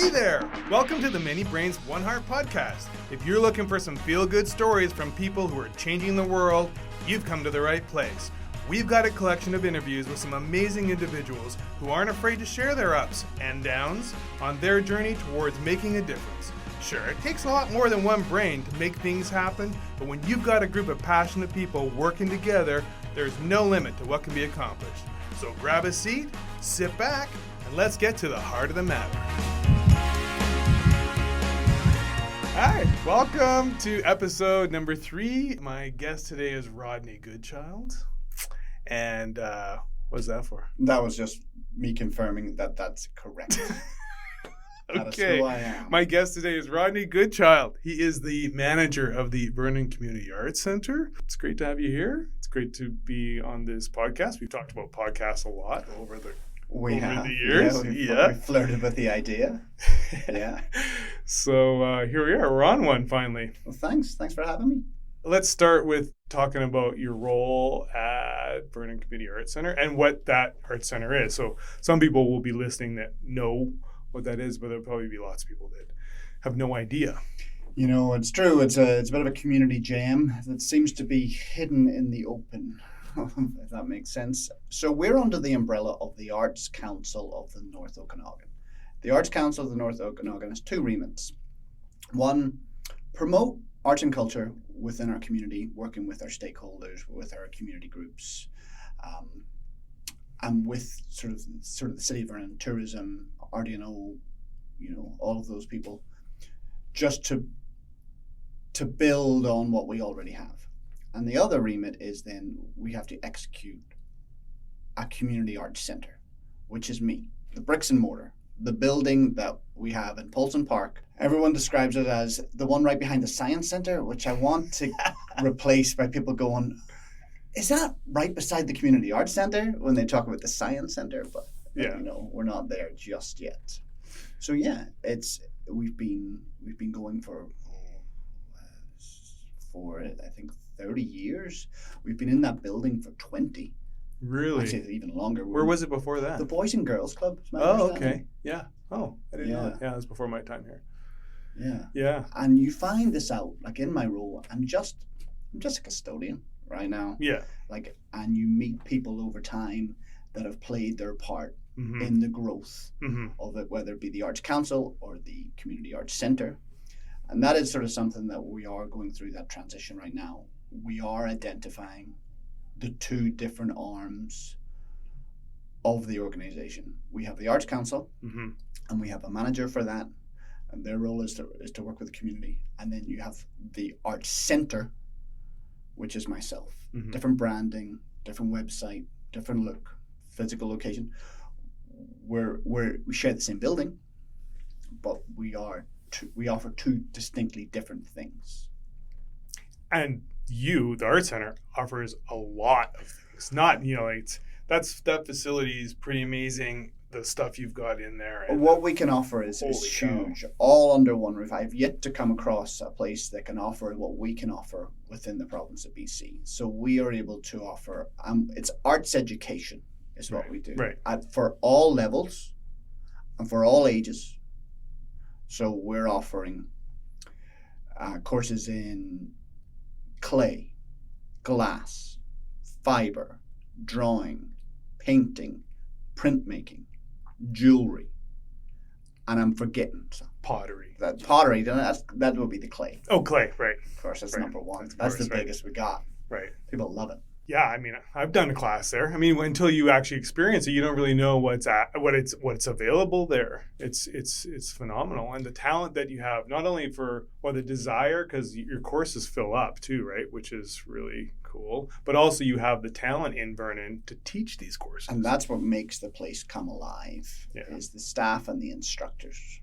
Hey there! Welcome to the Many Brains One Heart podcast. If you're looking for some feel-good stories from people who are changing the world, you've come to the right place. We've got a collection of interviews with some amazing individuals who aren't afraid to share their ups and downs on their journey towards making a difference. Sure, it takes a lot more than one brain to make things happen, but when you've got a group of passionate people working together, there's no limit to what can be accomplished. So grab a seat, sit back, and let's get to the heart of the matter. Hi, welcome to episode number 3. My guest today is Rodney Goodchild. And what's that for? That was just me confirming that that's correct. That is who I am. My guest today is Rodney Goodchild. He is the manager of the Vernon Community Art Center. It's great to have you here. It's great to be on this podcast. We've talked about podcasts a lot over the years. We flirted with the idea. Yeah. So here we are. We're on one finally. Well, thanks. Thanks for having me. Let's start with talking about your role at Vernon Community Art Center and what that art center is. So some people will be listening that know what that is, but there'll probably be lots of people that have no idea. You know, it's true. It's a bit of a community jam that seems to be hidden in the open, if that makes sense. So we're under the umbrella of the Arts Council of the North Okanagan. The Arts Council of the North Okanagan has 2 remits. One, promote arts and culture within our community, working with our stakeholders, with our community groups, and with sort of the City of Vernon, tourism, RD&O, all of those people, just to build on what we already have. And the other remit is then we have to execute a community art center, which is me, the bricks and mortar, the building that we have in Polson Park. Everyone describes it as the one right behind the Science Center, which I want to replace by people going, is that right beside the Community Art Center when they talk about the Science Center? But we're not there just yet. So yeah, we've been going for I think 30 years. We've been in that building for 20. Really? Actually, even longer. Where was it before that? The Boys and Girls Club. Oh, okay. Yeah. Oh, I didn't know that. Yeah, it was before my time here. Yeah. Yeah. And you find this out, like in my role, I'm just a custodian right now. Yeah. And you meet people over time that have played their part in the growth of it, whether it be the Arts Council or the Community Art Center. And that is sort of something that we are going through that transition right now. We are identifying the 2 different arms of the organization. We have the Arts Council, and we have a manager for that, and their role is to work with the community. And then you have the Arts Center, which is myself. Different branding, different website, different look, physical location. We share the same building, but we offer 2 distinctly different things. And you, the Art Center, offers a lot of things. That facility is pretty amazing. The stuff you've got in there. What we can offer is huge, all under one roof. I've yet to come across a place that can offer what we can offer within the province of BC. So we are able to offer, it's arts education is what we do. Right. For all levels and for all ages. So we're offering courses in clay, glass, fiber, drawing, painting, printmaking, jewelry, and I'm forgetting some. Pottery. That would be the clay. Oh, clay, right. Of course, that's number 1. That's the biggest we got. Right. People love it. Yeah, I mean, I've done a class there. I mean, until you actually experience it, you don't really know what's available there. It's phenomenal, and the talent that you have, not only for the desire, because your courses fill up too, right? Which is really cool. But also, you have the talent in Vernon to teach these courses, and that's what makes the place come alive. Yeah. Is the staff and the instructors.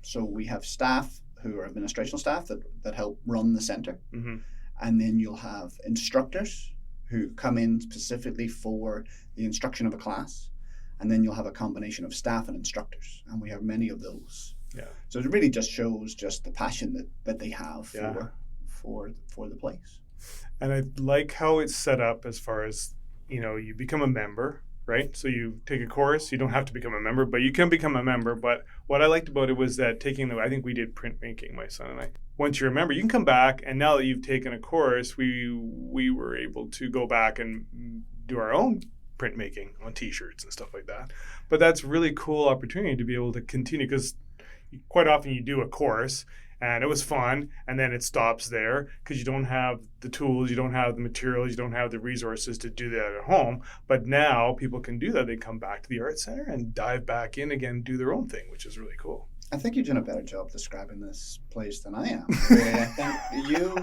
So we have staff who are administrative staff that help run the center, and then you'll have instructors who come in specifically for the instruction of a class, and then you'll have a combination of staff and instructors, and we have many of those. Yeah. So it really just shows just the passion that they have for the place. And I like how it's set up as far as, you become a member, right? So you take a course. You don't have to become a member, but you can become a member. But what I liked about it was that I think we did printmaking, my son and I. Once you're a member, you can come back, and now that you've taken a course, we were able to go back and do our own printmaking on T-shirts and stuff like that. But that's really cool opportunity to be able to continue, because quite often you do a course and it was fun, and then it stops there because you don't have the tools, you don't have the materials, you don't have the resources to do that at home. But now people can do that. They come back to the art center and dive back in again, do their own thing, which is really cool. I think you're doing a better job describing this place than I am. I think you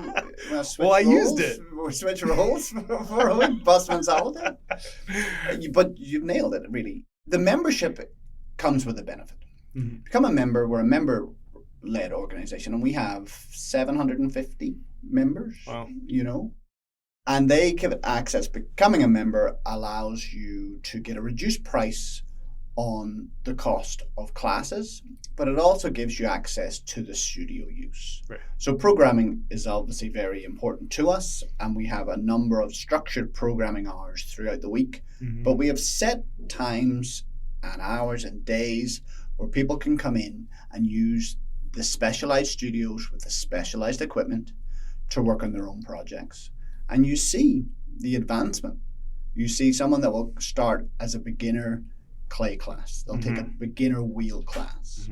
I used it. Switch roles for a week, Busman's holiday. But you've nailed it, really. The membership comes with a benefit. Mm-hmm. Become a member. We're a member-led organization, and we have 750 members. Wow. And they give access. Becoming a member allows you to get a reduced price on the cost of classes, but it also gives you access to the studio use. Right. So programming is obviously very important to us, and we have a number of structured programming hours throughout the week, but we have set times and hours and days where people can come in and use the specialized studios with the specialized equipment to work on their own projects. And you see the advancement. You see someone that will start as a beginner clay class. They'll take a beginner wheel class.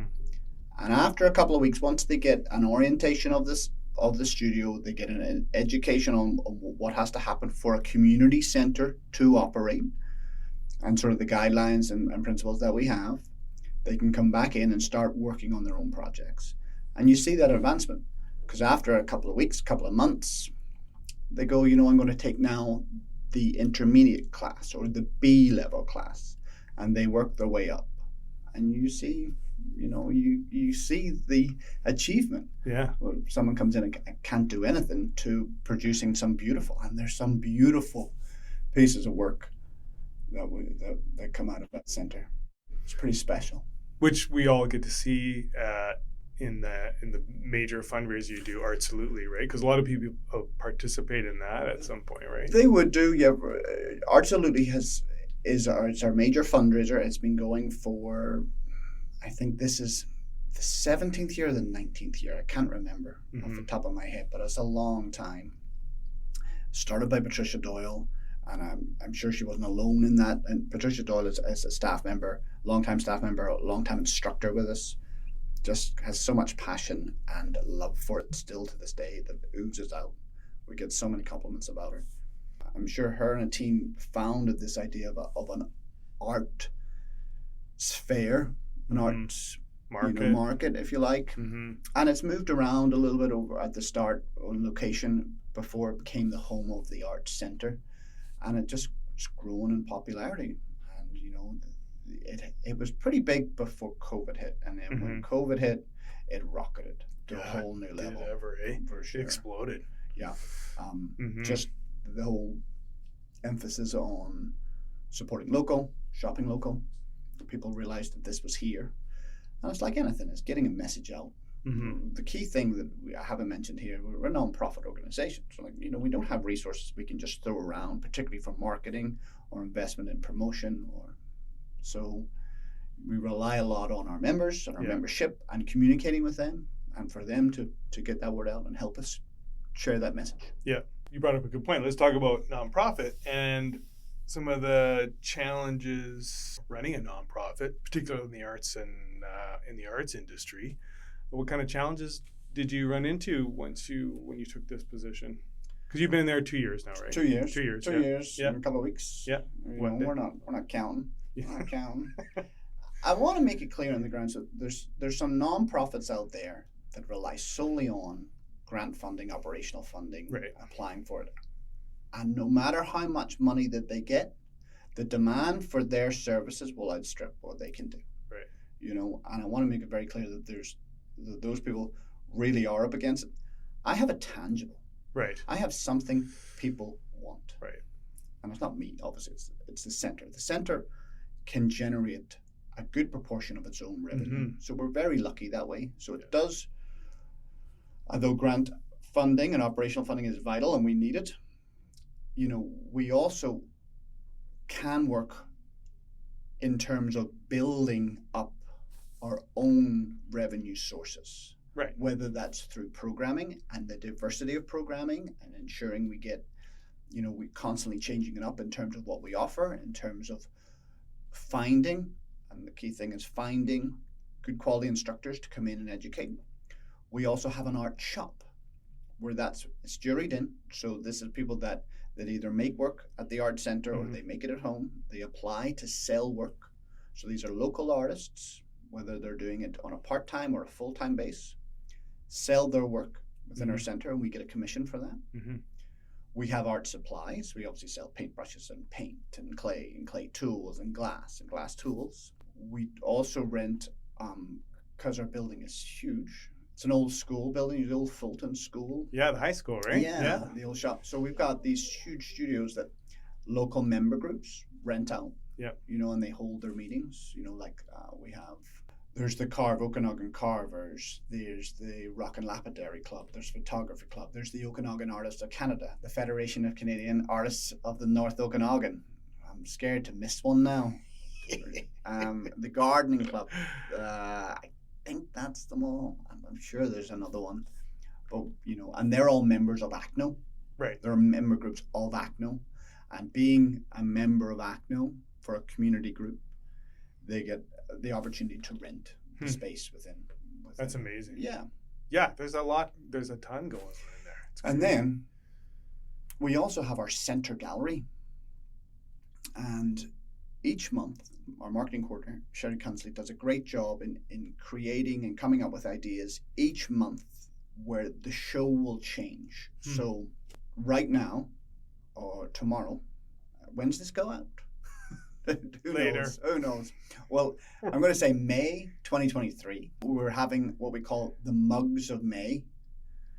And after a couple of weeks, once they get an orientation of the studio, they get an education on what has to happen for a community center to operate, and sort of the guidelines and principles that we have, they can come back in and start working on their own projects. And you see that advancement, because after a couple of weeks, couple of months, they go, I'm going to take now the intermediate class or the B level class, and they work their way up. And you see, you see the achievement. Yeah. Where someone comes in and can't do anything to producing some beautiful, and there's some beautiful pieces of work that come out of that center. It's pretty special. Which we all get to see in the major fundraiser you do, Artsalutely, right? Because a lot of people participate in that at some point, right? They would do, yeah. Artsalutely is our major fundraiser. It's been going for, I think this is the 17th year or the 19th year. I can't remember off the top of my head, but it's a long time. Started by Patricia Doyle, and I'm sure she wasn't alone in that. And Patricia Doyle is a staff member, longtime staff member, longtime instructor with us. Just has so much passion and love for it still to this day that oozes out. We get so many compliments about her. I'm sure her and a team founded this idea of an art sphere, an art market, if you like. And it's moved around a little bit over at the start on location before it became the home of the art center. And it just grown in popularity. And, it was pretty big before COVID hit. And then when COVID hit, it rocketed to a whole new level. For sure. It exploded. Yeah. Just the whole emphasis on supporting local, shopping local. People realized that this was here. And it's like anything, it's getting a message out. The key thing that I haven't mentioned here, we're a non-profit organization. So we don't have resources we can just throw around, particularly for marketing or investment in promotion. So we rely a lot on our members and our membership and communicating with them, and for them to get that word out and help us share that message. Yeah. You brought up a good point. Let's talk about nonprofit and some of the challenges running a nonprofit, particularly in the arts and in the arts industry. What kind of challenges did you run into when you took this position? Because you've been in there 2 years now, right? 2 years. 2 years. 2 years. Yeah. In a couple of weeks. Yeah. We're not counting. We're not counting. I want to make it clear on the ground. So there's some nonprofits out there that rely solely on grant funding, operational funding, applying for it. And no matter how much money that they get, the demand for their services will outstrip what they can do. Right. And I want to make it very clear that those people really are up against it. I have a tangible. Right. I have something people want. Right. And it's not me, obviously. It's the center. The center can generate a good proportion of its own revenue. So we're very lucky that way. So it does, although grant funding and operational funding is vital and we need it, we also can work in terms of building up our own revenue sources. Right. Whether that's through programming and the diversity of programming and ensuring we get, we're constantly changing it up in terms of what we offer, in terms of finding, and the key thing is finding good quality instructors to come in and educate. We also have an art shop where it's juried in. So this is people that either make work at the art center or they make it at home. They apply to sell work. So these are local artists, whether they're doing it on a part-time or a full-time base, sell their work within our center, and we get a commission for that. We have art supplies. We obviously sell paintbrushes and paint and clay tools and glass tools. We also rent, because our building is huge. It's an old school building, the old Fulton School. Yeah, the high school, right? Yeah, the old shop. So we've got these huge studios that local member groups rent out. Yeah. And they hold their meetings. There's the Okanagan Carvers, there's the Rock and Lapidary Club, there's Photography Club, there's the Okanagan Artists of Canada, the Federation of Canadian Artists of the North Okanagan. I'm scared to miss one now. The Gardening Club, I think that's them all. I'm sure there's another one. But, and they're all members of ACNO. Right. They're member groups of ACNO. And being a member of ACNO for a community group, they get the opportunity to rent the space within. That's amazing. Yeah. Yeah, there's a ton going on in there. And then we also have our center gallery. And each month, our marketing coordinator, Sherry Kunsley, does a great job in creating and coming up with ideas each month where the show will change. So right now, or tomorrow, when does this go out? Who knows? Well, I'm going to say May 2023. We're having what we call the Mugs of May.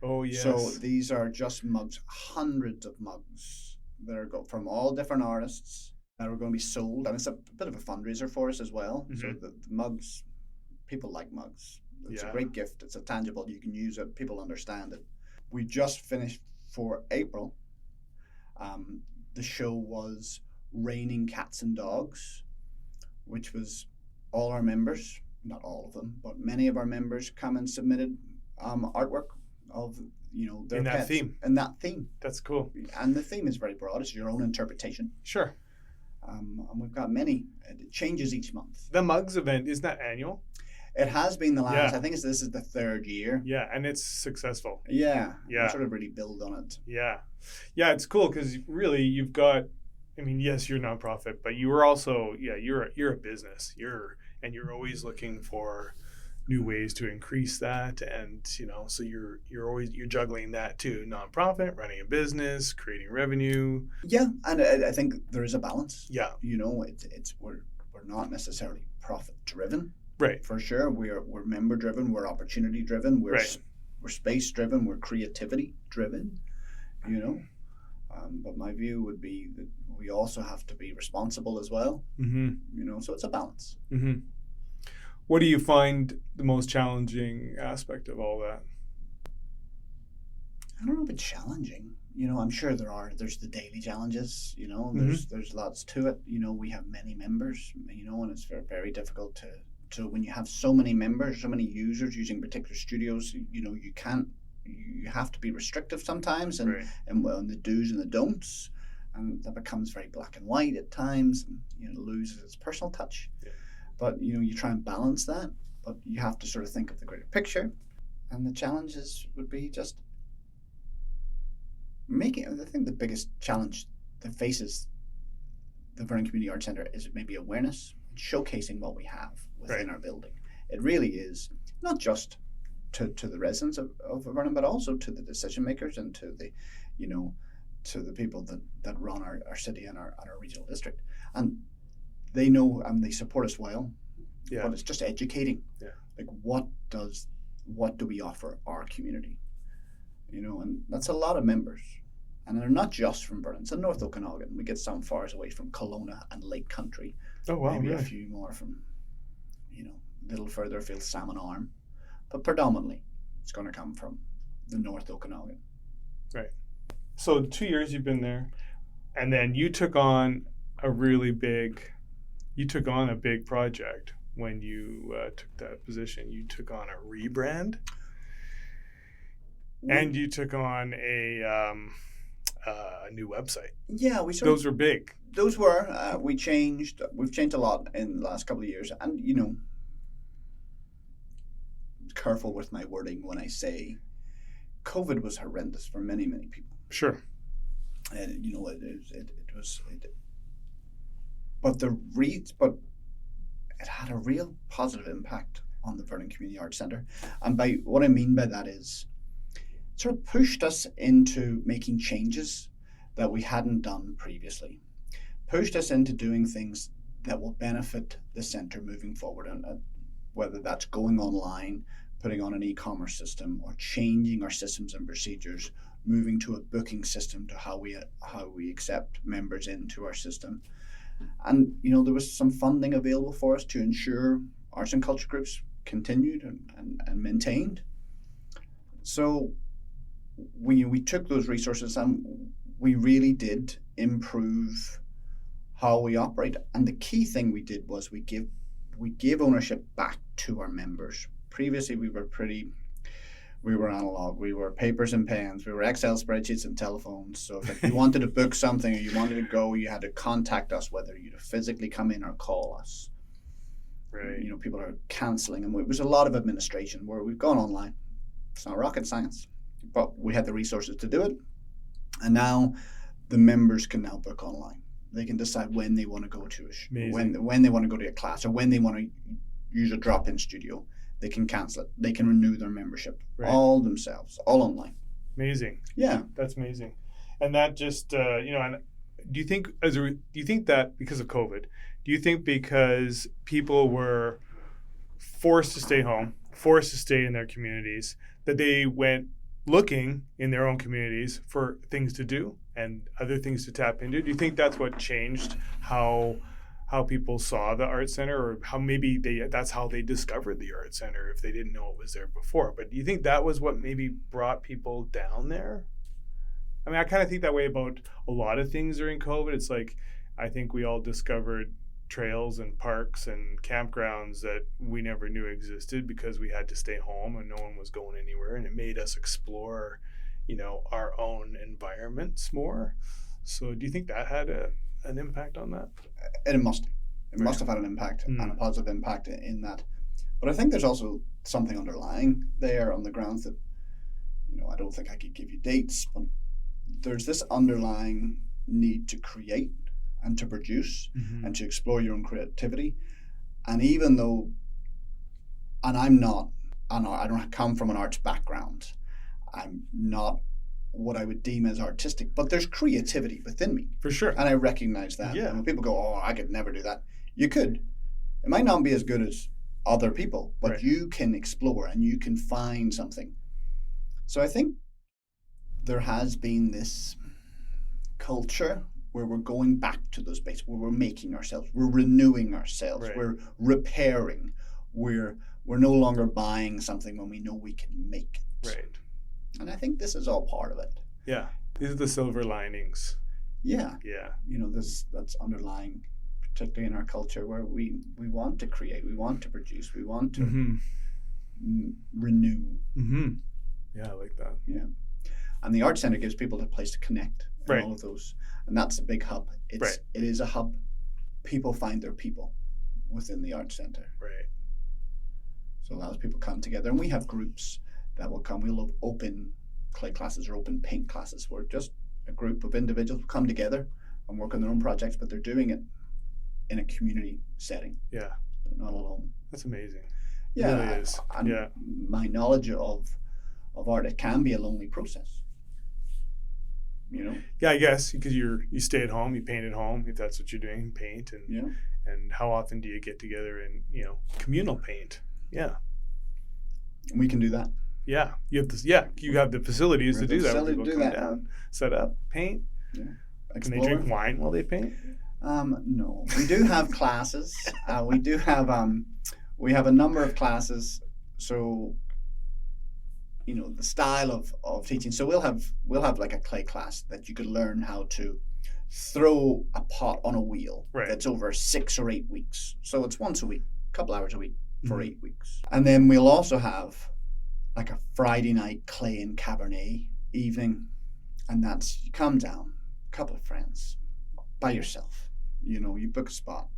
Oh, yes. So these are just mugs, hundreds of mugs that are from all different artists that are going to be sold. And it's a bit of a fundraiser for us as well. So the mugs, people like mugs. It's a great gift. It's a tangible. You can use it. People understand it. We just finished for April. The show was Raining Cats and Dogs, which was all our members, not all of them, but many of our members come and submitted artwork of their in that pets theme. In that theme. That's cool. And the theme is very broad. It's your own interpretation. Sure. And we've got many. It changes each month. The Mugs event, is that annual? It has been the last. I think this is the third year. Yeah, and it's successful. Yeah. We sort of really build on it. Yeah. Yeah, it's cool because really you've got, yes, you're a nonprofit, but you are also, you're a business. You're always looking for new ways to increase that, and so you're juggling that too: nonprofit, running a business, creating revenue. Yeah, and I think there is a balance. Yeah, we're not necessarily profit driven. Right. For sure, we're member driven. We're opportunity driven. We're space driven. We're creativity driven. But my view would be that we also have to be responsible as well. So it's a balance. What do you find the most challenging aspect of all that? I don't know if it's challenging. I'm sure there's the daily challenges, there's lots to it. We have many members, and it's very, very difficult to when you have so many members, so many users using particular studios, you have to be restrictive sometimes and the do's and the don'ts, and that becomes very black and white at times, and loses its personal touch. Yeah. But you try and balance that, but you have to sort of think of the greater picture, and the challenges would be just I think the biggest challenge that faces the Vernon Community Art Center is maybe awareness, showcasing what we have within our building. It really is not just to the residents of Vernon, but also to the decision makers and to the to the people that run our city and our regional district. And they know and they support us well. Yeah. But it's just educating. Yeah. Like what do we offer our community? And that's a lot of members. And they're not just from Vernon. It's in North Okanagan. We get some far away from Kelowna and Lake Country. Oh, wow. Maybe really? A few more from, a little further afield, Salmon Arm. But predominantly, it's going to come from the North Okanagan. Right. So 2 years you've been there. And then you took on a really big You took on a big project when you took that position. You took on a rebrand, and you took on a new website. Yeah, Those were big. Those were. We've changed a lot in the last couple of years, and careful with my wording when I say COVID was horrendous for many, many people. Sure. And it was. But it had a real positive impact on the Vernon Community Art Centre, and by what I mean by that is, it sort of pushed us into making changes that we hadn't done previously, pushed us into doing things that will benefit the centre moving forward, and whether that's going online, putting on an e-commerce system, or changing our systems and procedures, moving to a booking system to how we accept members into our system. And there was some funding available for us to ensure arts and culture groups continued and maintained. So we took those resources and we really did improve how we operate. And the key thing we did was we gave ownership back to our members. Previously, we were analog. We were papers and pens. We were Excel spreadsheets and telephones. So if you wanted to book something or you wanted to go, you had to contact us, whether you'd physically come in or call us. Right. People are cancelling, and it was a lot of administration. Where we've gone online. It's not rocket science, but we had the resources to do it. And now the members can now book online. They can decide when they want to go to when they want to go to a class, or when they want to use a drop-in studio. They can cancel it. They can renew their membership, all themselves, all online. Amazing. Yeah, that's amazing. And that just and do you think that because of COVID, do you think because people were forced to stay home, forced to stay in their communities, that they went looking in their own communities for things to do and other things to tap into? Do you think that's what changed how people saw the art center, or how maybe that's how they discovered the art center if they didn't know it was there before? But do you think that was what maybe brought people down there? I mean, I kind of think that way about a lot of things during COVID. It's like, I think we all discovered trails and parks and campgrounds that we never knew existed because we had to stay home and no one was going anywhere, and it made us explore, our own environments more. So do you think that had an impact on that? It must have had an impact, and a positive impact in that. But I think there's also something underlying there on the grounds that, I don't think I could give you dates, but there's this underlying need to create and to produce and to explore your own creativity. And even though, and I don't come from an arts background, I'm not what I would deem as artistic, but there's creativity within me. For sure. And I recognize that. Yeah. And when people go, oh, I could never do that. You could. It might not be as good as other people, but you can explore and you can find something. So I think there has been this culture where we're going back to those basics, where we're making ourselves, we're renewing ourselves, we're repairing, we're no longer buying something when we know we can make it. Right. And I think this is all part of it. Yeah. These are the silver linings. Yeah. Yeah. That's underlying, particularly in our culture, where we want to create, we want to produce, we want to renew. Yeah, I like that. Yeah. And the Art Centre gives people a place to connect. Right. All of those. And that's a big hub. It is a hub. People find their people within the Art Centre. Right. So it allows people to come together. And we have groups that will come. We'll have open clay classes or open paint classes where just a group of individuals will come together and work on their own projects, but they're doing it in a community setting. Yeah. They're not alone. That's amazing. Yeah. It really is. And my knowledge of art, it can be a lonely process. Yeah, I guess, because you stay at home, you paint at home, if that's what you're doing, paint, and how often do you get together and communal paint? Yeah, and we can do that. Yeah, you have this. Yeah, you have the facilities to do that. People come down, set up, paint. Yeah. Can they drink wine while they paint? No, we do have classes. We have a number of classes. So, the style of teaching. So we'll have like a clay class that you could learn how to throw a pot on a wheel Right. that's over 6 or 8 weeks. So it's once a week, a couple hours a week for Mhm. 8 weeks. And then we'll also have like a Friday night clay and Cabernet evening. And that's, you come down, a couple of friends, by yourself. You know, you book a spot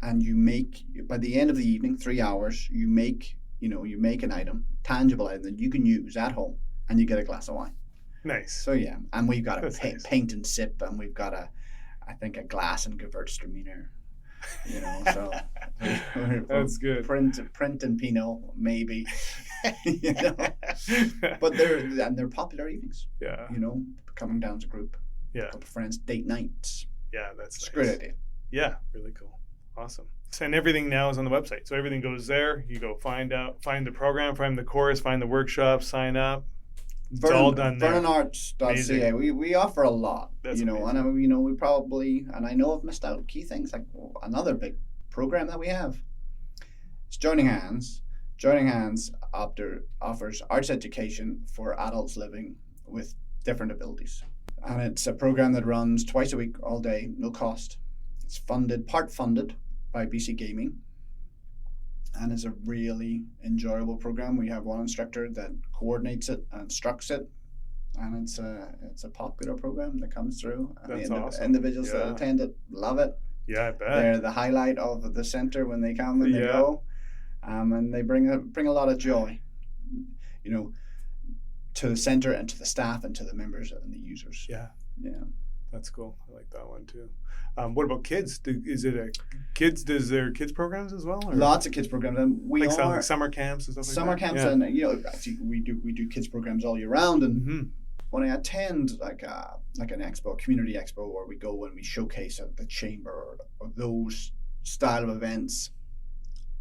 and you make, by the end of the evening, 3 hours, you make an item, tangible item that you can use at home, and you get a glass of wine. Nice. So yeah, and we've got a That's nice. paint and sip, and we've got I think a glass and Gewürztraminer. You know, so That's good. Print and Pinot, maybe. You know, but they're popular evenings. Yeah. You know, coming down as a group, Yeah. a couple of friends, date nights. Yeah, that's It's nice. a great idea. Yeah, really cool. Awesome. And everything now is on the website. So everything goes there. You go find the program, find the course, find the workshop, sign up. It's all done there. VernonArts.ca. Amazing. We offer a lot. That's you know, amazing. and we probably, and I know I've missed out key things like another big program that we have. It's Joining Hands. Joining Hands offers arts education for adults living with different abilities. And it's a program that runs twice a week, all day, no cost. It's part funded by BC Gaming. And it's a really enjoyable program. We have one instructor that coordinates it and instructs it. And it's a popular program that comes through. And That's the awesome. individuals Yeah. that attend it love it. Yeah, I bet. They're the highlight of the center when they come and they Yeah. go. And they bring a lot of joy, you know, to the center and to the staff and to the members and the users. Yeah. Yeah. That's cool. I like that one too. What about kids? Does there kids programs as well? Or Lots of kids programs, and we like are summer camps and stuff like summer that? camps, Yeah. and you know, actually we do kids programs all year round. And Mhm. when I attend like an expo, a community expo, where we go and we showcase at the chamber or those style of events,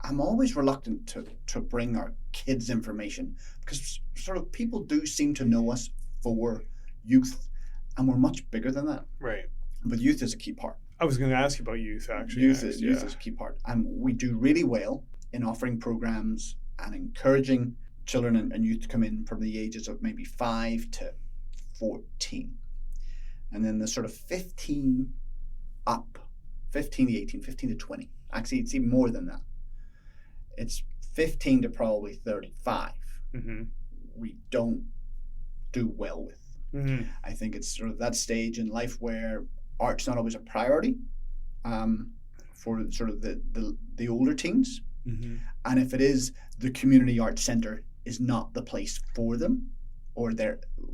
I'm always reluctant to bring our kids information, because sort of people do seem to know us for youth, and we're much bigger than that. Right. But youth is a key part. I was going to ask you about youth actually. Youth next. is a key part, and we do really well in offering programs and encouraging children and youth to come in from the ages of maybe 5 to 14, and then the sort of 15 to 18, 15 to 20. Actually, it's even more than that. It's 15 to probably 35. Mm-hmm. We don't do well with. Mm-hmm. I think it's sort of that stage in life where art's not always a priority for sort of the older teens. Mm-hmm. And if it is, the Community Art Centre is not the place for them, or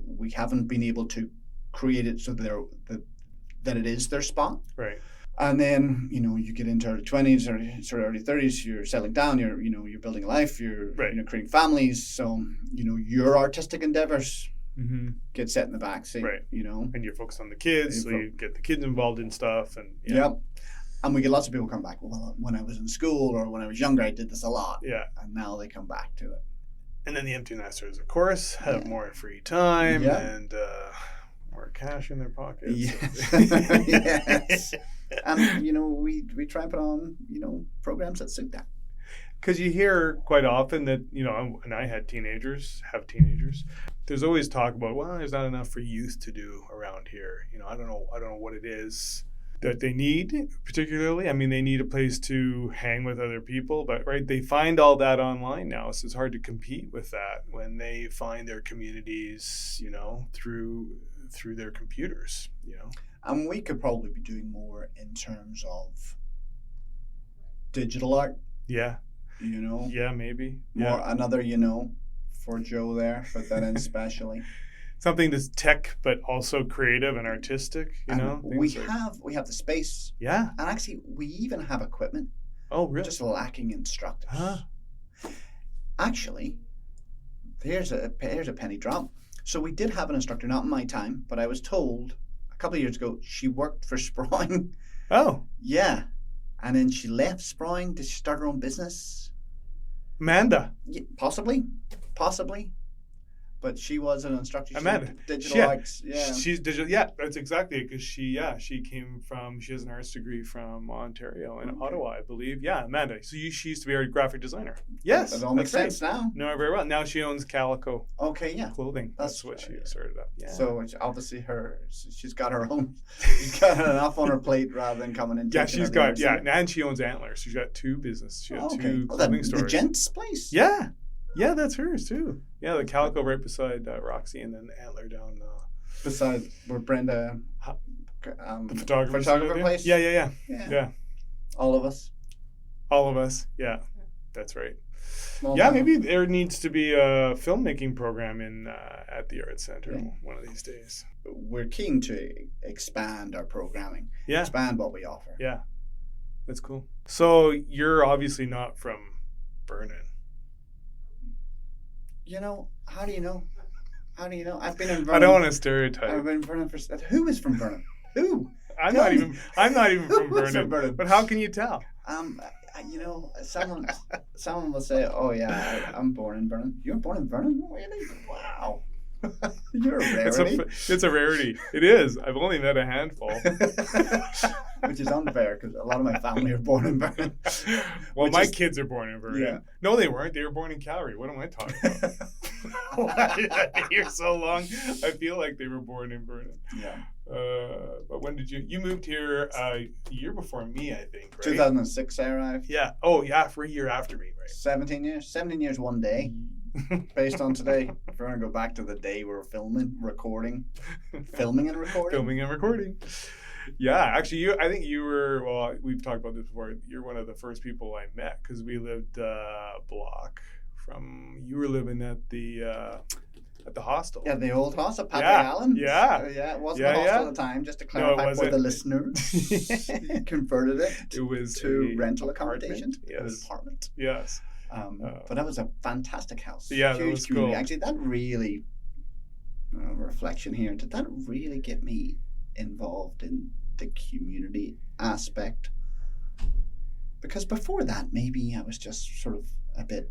we haven't been able to create it so that it is their spot. Right. And then, you know, you get into early 20s or sort of early 30s, you're settling down, you're building a life, you're Right. creating families. So, you know, your artistic endeavors Mm-hmm. get set in the back seat, Right. you know. And you're focused on the kids, so you get the kids involved in stuff, and Yep. And we get lots of people come back, well, when I was in school or when I was younger, I did this a lot. Yeah. And now they come back to it. And then the empty nesters, of course, have Yeah. more free time Yeah. and more cash in their pockets. Yes. Yes. And, you know, we try and put on, you know, programs that suit that. Because you hear quite often that, you know, and I have teenagers, there's always talk about, well, there's not enough for youth to do around here. You know, I don't know what it is that they need particularly. I mean, they need a place to hang with other people, but right, they find all that online now, so it's hard to compete with that when they find their communities, you know, through their computers, you know. And we could probably be doing more in terms of digital art, Yeah. you know. Yeah, maybe. More Yeah. another, you know, for Joe there, put that in especially. Something that's tech but also creative and artistic, you And know. we things like- have the space, Yeah. and actually we even have equipment, Oh, really? just lacking instructors. Huh? Actually, here's a penny drop. So we did have an instructor, not in my time, but I was told a couple of years ago she worked for Sprawling. Oh, Yeah. And then she left Sprawling to start her own business. Amanda. Yeah, possibly. But she was an instructor. Amanda. Digital arts. Yeah. She's digital. Yeah, that's exactly it. Because she has an arts degree from Ontario and Ottawa, I believe. Yeah, Amanda. So she used to be a graphic designer. Yes. That all makes sense now. No, very well. Now she owns Calico. Okay, yeah. Clothing. That's what she started up. Yeah. So obviously she's got her own. She's got enough on her plate rather than coming in. Yeah, she's got, and she owns Antlers. She's got two businesses. She's got two clothing stores. The gents place? Yeah. Yeah, that's hers too. Yeah, the Calico right beside Roxy, and then the Antler down. Beside where Brenda, the photographer place. Yeah. All of us. Yeah, that's right. Maybe there needs to be a filmmaking program in at the Art Center one of these days. We're keen to expand our programming. Yeah. Expand what we offer. Yeah, that's cool. So you're obviously not from Vernon. How do you know? I've been in Vernon. I don't want to stereotype. I've been in Vernon Who is from Vernon? Who? I'm not even from Vernon. But how can you tell? Someone will say, "Oh yeah, I'm born in Vernon." You're born in Vernon? Really? Wow. You're a rarity. It's a rarity. It is. I've only met a handful. Which is unfair because a lot of my family are born in Vernon. Well, my kids are born in Vernon. Yeah. No, they weren't. They were born in Calgary. What am I talking about? Why did I be here so long? I feel like they were born in Vernon. Yeah. But when did you moved here a year before me, I think, right? 2006 I arrived. Yeah. Oh, yeah, for a year after me, right? 17 years one day. Based on today, if we're going to go back to the day we were filming and recording. Yeah, actually, I think you were. Well, we've talked about this before. You're one of the first people I met because we lived a block from. You were living at the hostel. Yeah, the old hostel, Patrick Allen. Yeah, it wasn't a hostel at the time. Just to clarify for the listeners, converted it. It was to rental accommodation. Yes, it was an apartment. Yes. But that was a fantastic house. Yeah, that was cool. Actually, that really, reflection here, did that really get me involved in the community aspect? Because before that, maybe I was just sort of a bit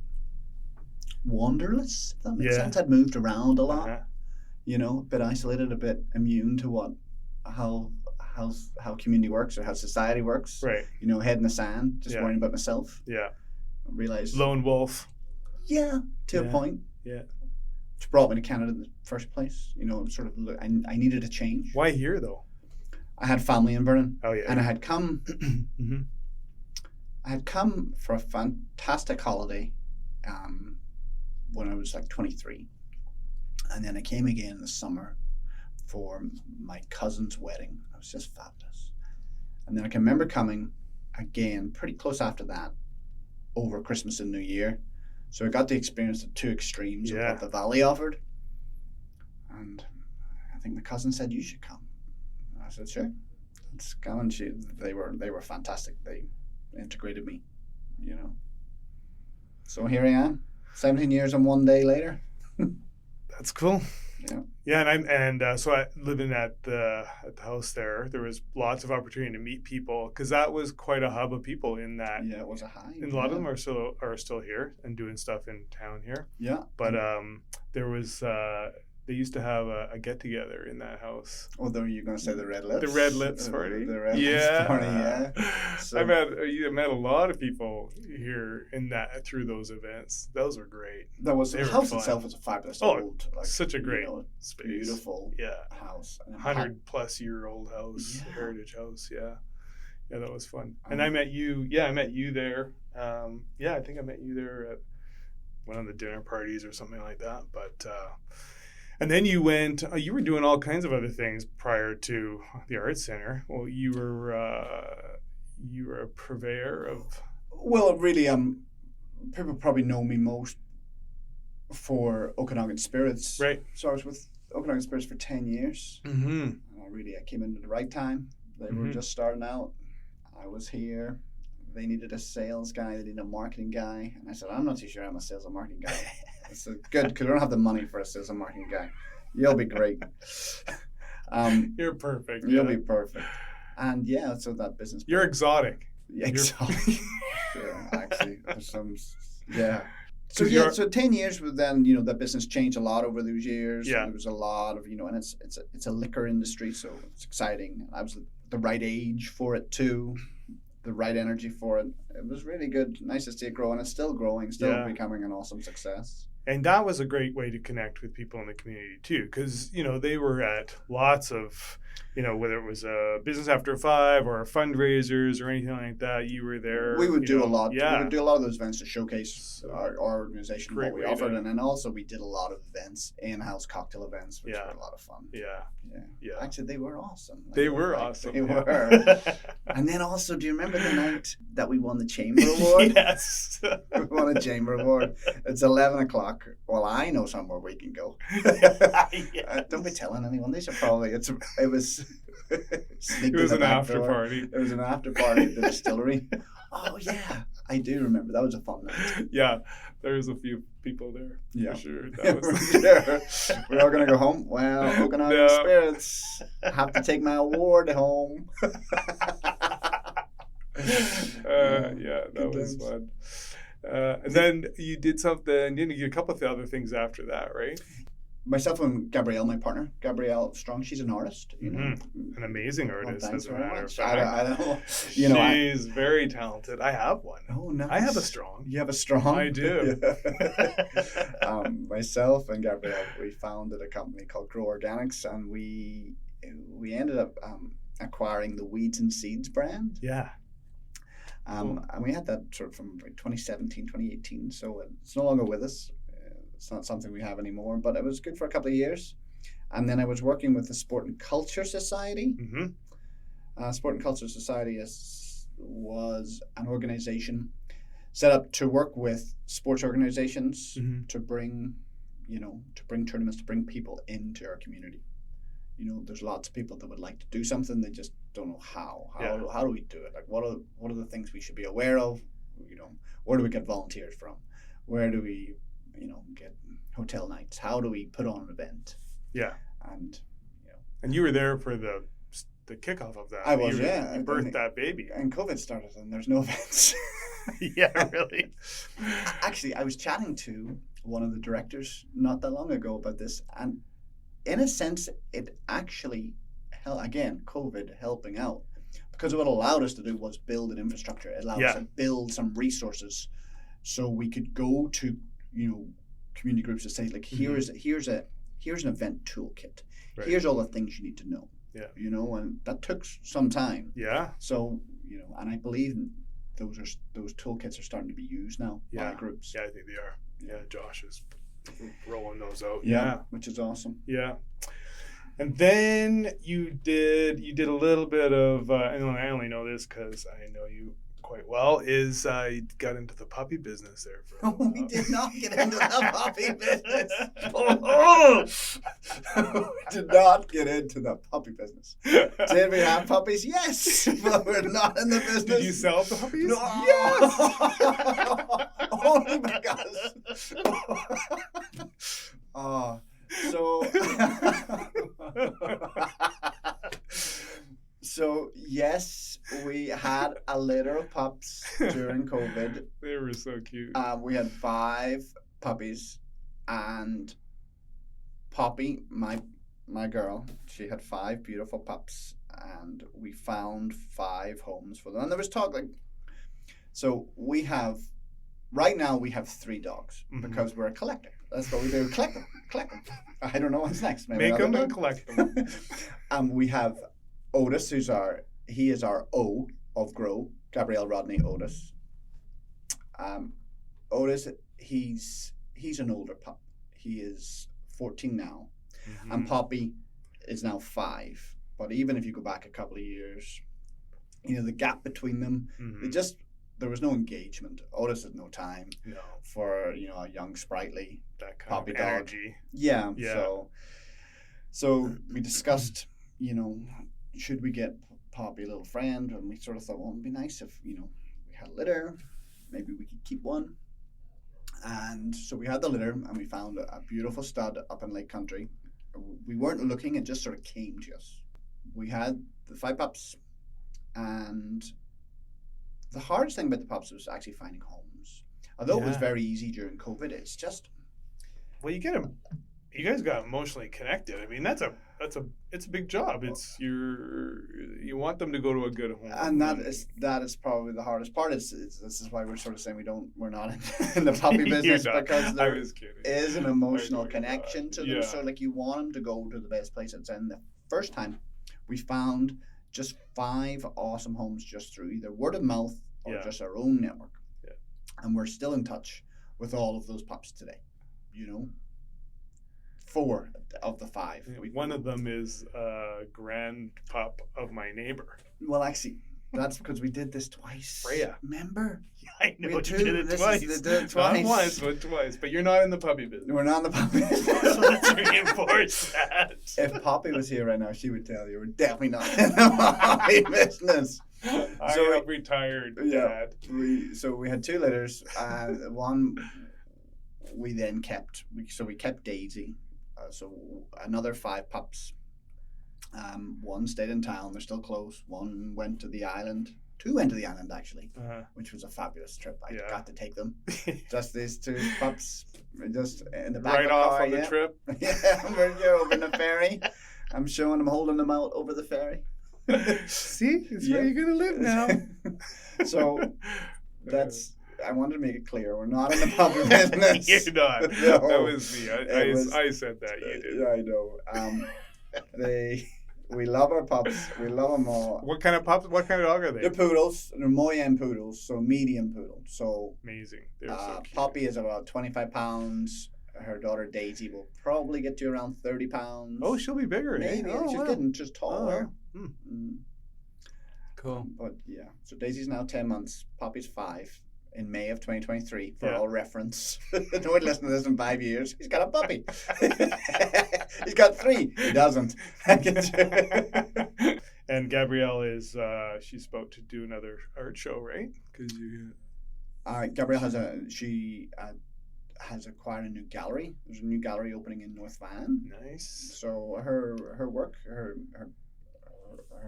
wanderless, if that makes sense. I'd moved around a lot, a bit isolated, a bit immune to how community works or how society works. Right. Head in the sand, just worrying about myself. Yeah. Realized lone wolf. Yeah, to a point. Yeah. Which brought me to Canada in the first place. Sort of I needed a change. Why here though? I had family in Vernon. Oh yeah. And I had come I had come for a fantastic holiday when I was like 23. And then I came again in the summer for my cousin's wedding. It was just fabulous. And then I can remember coming again pretty close after that over Christmas and New Year. So I got to experience the two extremes of what the valley offered. And I think my cousin said, "You should come." And I said, "Sure, let's come." And they were fantastic. They integrated me, So here I am, 17 years and one day later. That's cool. Yeah. Yeah, so I living at the house there. There was lots of opportunity to meet people because that was quite a hub of people in that. Yeah, it was a hive. And a lot of them are still here and doing stuff in town here. Yeah. But there was they used to have a get together in that house. Oh, though you're going to say the Red Lips? The Red Lips party. The Red Lips party, yeah. So, I met a lot of people here through those events. Those were great. The house itself was a fabulous old, such a great space. Beautiful house. 100-plus-year-old house, heritage house. Yeah, that was fun. And I met you. Yeah, I met you there. I think I met you there at one of the dinner parties or something like that. But. And then you went. You were doing all kinds of other things prior to the Art Center. Well, you were a purveyor of. Well, really, people probably know me most for Okanagan Spirits. Right. So I was with Okanagan Spirits for 10 years. Mm-hmm. I came in at the right time. They were just starting out. I was here. They needed a sales guy. They needed a marketing guy. And I said, "I'm not too sure I'm a sales and marketing guy." I said, "Good, because I don't have the money for a sales and marketing guy. You'll be great." You're perfect. You'll be perfect. And so that business. You're exotic. Exotic. Yeah, actually, there's some. Yeah. So 'Cause yeah, so 10 years, but then the business changed a lot over those years. Yeah. There was a lot of and it's a liquor industry, so it's exciting. I was the right age for it too, the right energy for it. It was really good. Nice to see it grow, and it's still growing, still Yeah. becoming an awesome success. And that was a great way to connect with people in the community too, because they were at lots of, whether it was a business after 5 or fundraisers or anything like that. You were there. We would do a lot. Yeah. We would do a lot of those events to showcase our organization, Great what we way offered, to- and then also we did a lot of events, in-house cocktail events, which Yeah. were a lot of fun. Yeah. Yeah. Yeah. Actually, they were awesome. They were awesome. They yeah. were. And then also, do you remember the night that we won the Chamber Award? Yes. We won a Chamber Award. It's 11 o'clock. Well, I know somewhere we can go. Don't be telling anyone. They should probably. It was. It was an after party. It was an after party at the distillery. Oh yeah, I do remember. That was a fun night. Yeah, there was a few people there. Yeah, for sure. Yeah, That was... sure. We're all gonna go home. Well, Okanagan No. spirits. I have to take my award home. Yeah, that Good was times. fun. And then you did something. You did a couple of other things after that, right? Myself and Gabrielle, my partner, Gabrielle Strong. She's an artist. An amazing Well, artist, thanks as a very matter of much. fact. I don't. She's very talented. I have one. Oh, nice. I have a strong. You have a strong. I do. Yeah. Myself and Gabrielle, we founded a company called Grow Organics, and we ended up acquiring the Weeds and Seeds brand. Yeah. Cool. And we had that sort of from like 2017, 2018. So it's no longer with us. It's not something we have anymore, but it was good for a couple of years. And then I was working with the Sport and Culture Society. Mm-hmm. Sport and Culture Society was an organization set up to work with sports organizations Mm-hmm. to bring tournaments, to bring people into our community. There's lots of people that would like to do something, they just don't know how. How do we do it? Like, what are the things we should be aware of? Where do we get volunteers from? Where do we, get hotel nights? How do we put on an event? Yeah. And And you were there for the kickoff of that. I was, You yeah. You birthed that baby. and COVID started, and there's no events. Yeah, really. Actually, I was chatting to one of the directors not that long ago about this, and in a sense, it actually, again, COVID helping out, because what it allowed us to do was build an infrastructure. It allowed us to build some resources, so we could go to community groups to say, like, here's an event toolkit. Right. Here's all the things you need to know. Yeah. And that took some time. Yeah. So and I believe those toolkits are starting to be used now by groups. Yeah, I think they are. Yeah, Josh is rolling those out. Yeah, which is awesome. Yeah. And then you did a little bit of, and I only know this because I know you quite well, is you got into the puppy business there for a while. We did not get into the puppy business. We did not get into the puppy business. Did we have puppies? Yes, but we're not in the business. Did you sell puppies? No. Yes! Only because. So yes, we had a litter of pups during COVID. They were so cute. We had 5 puppies, and Poppy, my girl, she had 5 beautiful pups, and we found 5 homes for them. And there was talk so right now we have 3 dogs because we're a collector. That's what we do, collect them. I don't know what's next. Maybe Make them another and dog. collect them. We have Otis, he is our O of Grow, Gabrielle Rodney Otis. Otis, he's an older pup. He is 14 now, and Poppy is now 5. But even if you go back a couple of years, the gap between them, there was no engagement. Otis had no time for a young, sprightly that kind puppy of dog. energy. Yeah. So we discussed, should we get Poppy a little friend? And we sort of thought, well, it'd be nice if, we had a litter. Maybe we could keep one. And so we had the litter, and we found a beautiful stud up in Lake Country. We weren't looking, it just sort of came to us. We had the 5 pups, and the hardest thing about the pups was actually finding homes. Although it was very easy during COVID, it's just... Well, you guys got emotionally connected. I mean, it's a big job. You want them to go to a good home. And that is probably the hardest part. This is why we're sort of saying we're not in the puppy business, because there is an emotional connection to them. So like, you want them to go to the best place. And the first time we found just 5 awesome homes just through either word of mouth or just our own network. Yeah. And we're still in touch with all of those pups today. 4 of the 5. One of them is a grand pup of my neighbor. Well, actually, that's because we did this twice. Freya. Remember? Yeah, I know you did it twice. Not once, but twice. But you're not in the puppy business. We're not in the puppy business. So let's reinforce that. If Poppy was here right now, she would tell you we're definitely not in the puppy business. I am retired, Dad. We had 2 litters. One we then kept. We kept Daisy. So another 5 pups. 1 stayed in town. They're still close. 1 went to the island. 2 went to the island, actually, which was a fabulous trip. I got to take them. Just these 2 pups, just in the back right of the off car, on the trip. We're over in the ferry. I'm showing them, holding them out over the ferry. See, it's where you're gonna live now. So that's. I wanted to make it clear we're not in the puppy business. You're not. No, that was me. I said that. You did. Yeah, I know. We love our pups. We love them all. What kind of pups? What kind of dog are they? They're poodles. They're Moyenne poodles, so medium poodle. So amazing. They're so cute. Poppy is about 25 pounds. Her daughter Daisy will probably get to around 30 pounds. Oh, she'll be bigger. Maybe. She's getting just taller. Cool. But yeah, so Daisy's now 10 months. Poppy's 5. In May of 2023, for all reference. No one listen to this in 5 years. He's got a puppy. He's got 3. He doesn't. And Gabrielle is, she's about to do another art show, right? Gabrielle has acquired a new gallery. There's a new gallery opening in North Van. Nice. So her work, her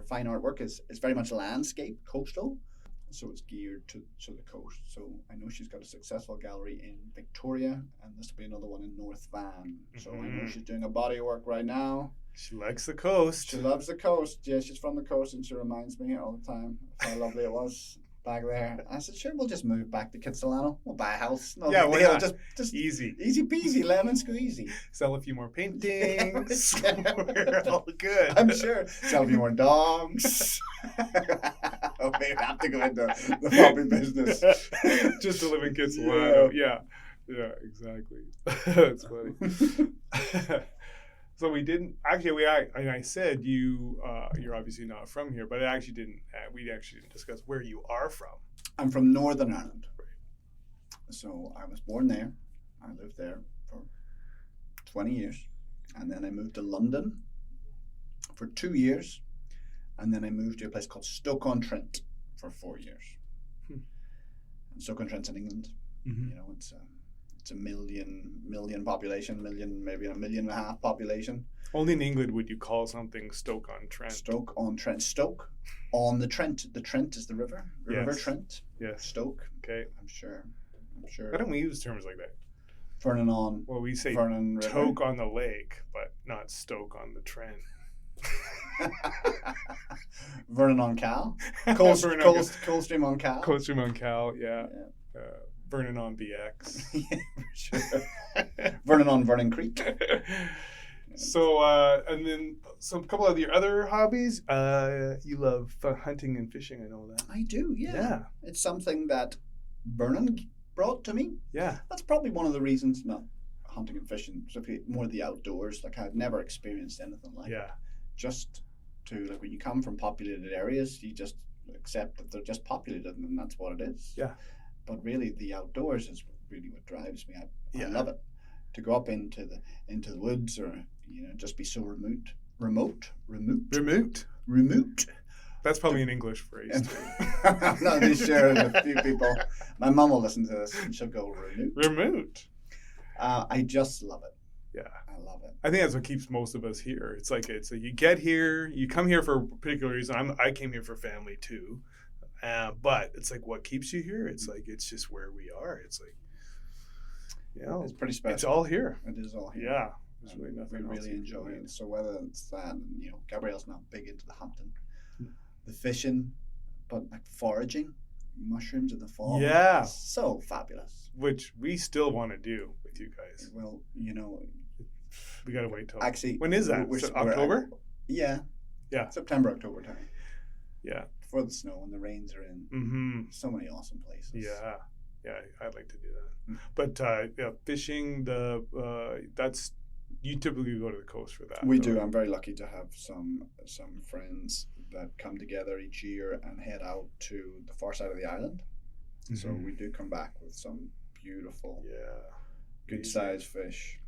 fine artwork is very much landscape, coastal. So it's geared to the coast. So I know she's got a successful gallery in Victoria, and this will be another one in North Van. So I know she's doing a body of work right now. She likes the coast. She loves the coast. Yeah, she's from the coast, and she reminds me all the time of how lovely it was back there. I said, sure, we'll just move back to Kitsilano. We'll buy a house. No big deal. Just easy peasy, lemon squeezy. Sell a few more paintings. We're all good. I'm sure. Sell a few more dogs. We have to go into the puppy business. Just to live in Kitsilano. Yeah, exactly. That's funny. So we didn't actually. I said you're obviously not from here, but we actually didn't discuss where you are from. I'm from Northern Ireland. Right. So I was born there. I lived there for 20 years, and then I moved to London for 2 years, and then I moved to a place called Stoke-on-Trent for 4 years. And Stoke-on-Trent's in England. Mm-hmm. It's a million population, maybe 1.5 million population. Only in England would you call something Stoke-on-Trent. Stoke-on-Trent. Stoke on the Trent. The Trent is the river. The River Trent. Yes. Stoke. Okay. I'm sure. Why don't we use terms like that? Vernon on. Well, we say Vernon Toke on the lake, but not Stoke on the Trent. Vernon on Cal. Coldstream on Cal. Coldstream on Cal. Yeah. Vernon on BX. Yeah, for sure. Vernon on Vernon Creek. So, and then a couple of your other hobbies. You love hunting and fishing. I know that. I do. Yeah. It's something that Vernon brought to me. Yeah. That's probably one of the reasons. Not hunting and fishing, specifically more the outdoors. Like, I've never experienced anything like it. Just to, like, when you come from populated areas, you just accept that they're just populated, and that's what it is. Yeah. But really, the outdoors is really what drives me. I love it. To go up into the woods, or just be so remote. That's probably an English phrase too. I'm not really sure. A few people. My mum will listen to this and she'll go remote. I just love it. Yeah, I love it. I think that's what keeps most of us here. It's like you get here, you come here for a particular reason. I came here for family too. But it's like, what keeps you here? It's like, it's just where we are. It's like, you know, It's pretty special. it's all here. It is all here. Yeah. There's really nothing we else really you can enjoy do. it. So whether it's that, you know, Gabrielle's not big into the hunting, the fishing, but like foraging, mushrooms in the fall. Yeah. So fabulous. Which we still want to do with you guys. Well, you know, We got to wait till. actually, When is that? Is it October? Yeah. Yeah. September, October time. Yeah. Before the snow and the rains are in. Mm-hmm. So many awesome places. Yeah. Yeah, I'd like to do that. Mm. But yeah, fishing, that's, you typically go to the coast for that. We though, do. right? I'm very lucky to have some friends that come together each year and head out to the far side of the island. So Mhm. we do come back with some beautiful, Yeah. good sized fish.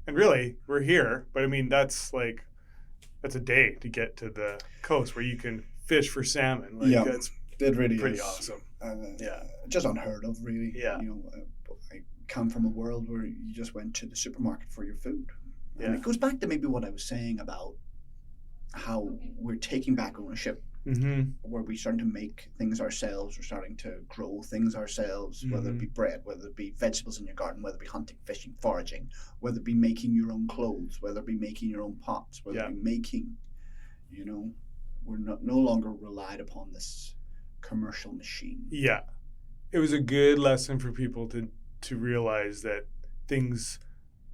And really, we're here, but I mean, that's a day to get to the coast where you can fish for salmon. Like, Yeah. that's It really pretty is awesome. Yeah. just unheard of, really. Yeah. You know, I come from a world where you just went to the supermarket for your food. And Yeah. it goes back to maybe what I was saying about how we're taking back ownership, Mm-hmm. where we're starting to make things ourselves, we're starting to grow things ourselves, whether it be bread, whether it be vegetables in your garden, whether it be hunting, fishing, foraging, whether it be making your own clothes, whether it be making your own pots, whether it be making, you know, we're no longer relied upon this commercial machine. Yeah. It was a good lesson for people to realize that things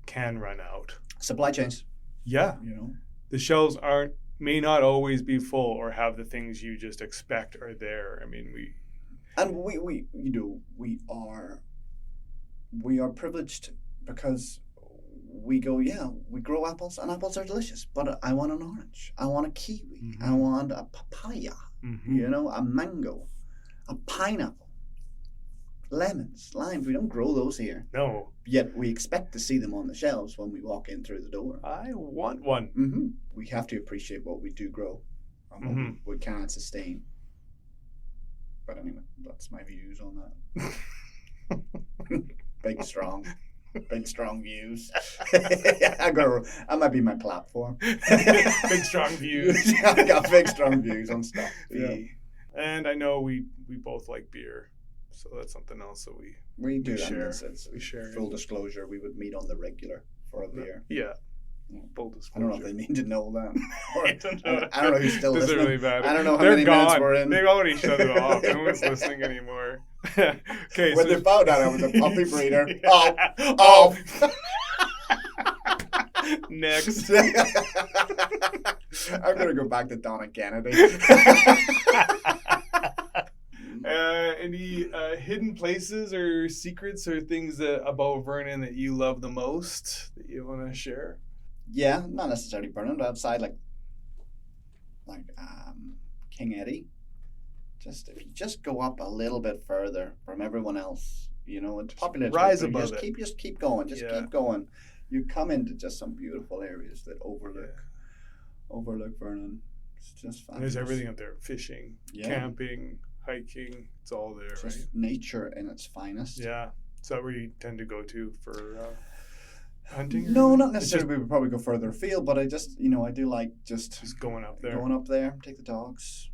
can run out. Supply chains, Yeah. you know. The shelves may not always be full or have the things you just expect are there. I mean, we you know, we are privileged because we go, yeah, we grow apples and apples are delicious, but I want an orange, I want a kiwi, I want a papaya, you know, a mango, a pineapple, lemons, limes. We don't grow those here, No. yet we expect to see them on the shelves when we walk in through the door. I want one. We have to appreciate what we do grow and what we can sustain. But anyway, that's my views on that. Big strong views. That might be my platform. Big strong views. I got big strong views on stuff. Yeah. And I know we both like beer, so that's something else that We do. share. It's We share. full disclosure. We would meet on the regular for a beer. Yeah. Yeah. Full I disclosure. don't know if they need to know that. I don't know. I don't know who's still Does it listening. really matter? I don't know how They're many minutes gone. we're in. They've already shut it off. No one's listening anymore. Okay. When so they found out I was a puppy breeder. Yeah. Oh. Next. I'm going to go back to Donna Kennedy. Any hidden places or secrets or things about Vernon that you love the most that you want to share? Yeah, not necessarily Vernon, but outside like King Eddie. If you just go up a little bit further from everyone else, you know, it's populated. Rise above it. Just keep going. Keep going. You come into just some beautiful areas that overlook Vernon. It's just fabulous. There's everything up there: fishing, camping, hiking. It's all there, just right? Nature in its finest. Yeah. Is that where you tend to go to for hunting? No, not necessarily. We would probably go further afield, but I just, you know, I do like just going up there. Going up there, take the dogs.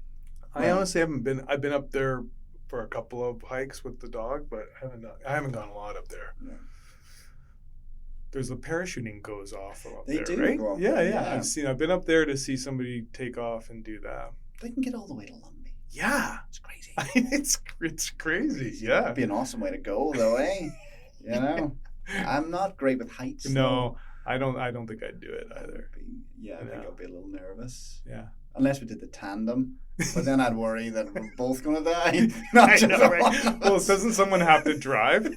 I honestly haven't been. I've been up there for a couple of hikes with the dog, but I haven't gone a lot up there. Yeah. There's the parachuting goes off up They there, do right? go up Yeah, there, yeah. yeah. I've been up there to see somebody take off and do that. They can get all the way to Lumby. Yeah, It's crazy. it's crazy. Yeah, That'd be an awesome way to go, though, eh? You know, I'm not great with heights. No, I don't think I'd do it either. I think I'd be a little nervous. Yeah. Unless we did the tandem, but then I'd worry that we're both going to die. Not I just know, right? one of Well, us. doesn't someone have to drive?